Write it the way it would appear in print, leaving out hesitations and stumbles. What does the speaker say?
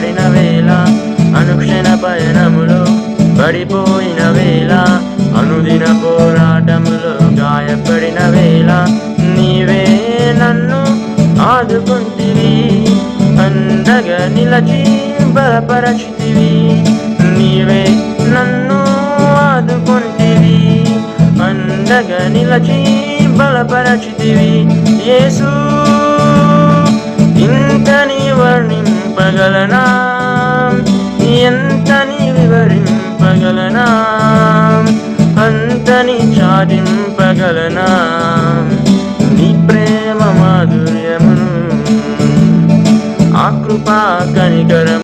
గాయపడిన వేళ, అనుక్షణ పయనములో పడిపోయిన వేళ, అనుదిన పోరాటములో గాయపడిన వేళ, నీవే నన్ను ఆదుకుంటివి, అండగా నిలచి బలపరచితివి. నీవే నన్ను ఆదుకుంటివి, అండగా నిలచి బలపరచితివి. యేసు, ఇంతని వర్ణింపగలనా, ఎంతని వివరింపగలనా, అంతని చాటింపగలనా నీ ప్రేమ మాధుర్యమును, ఆ కృపా కనికరం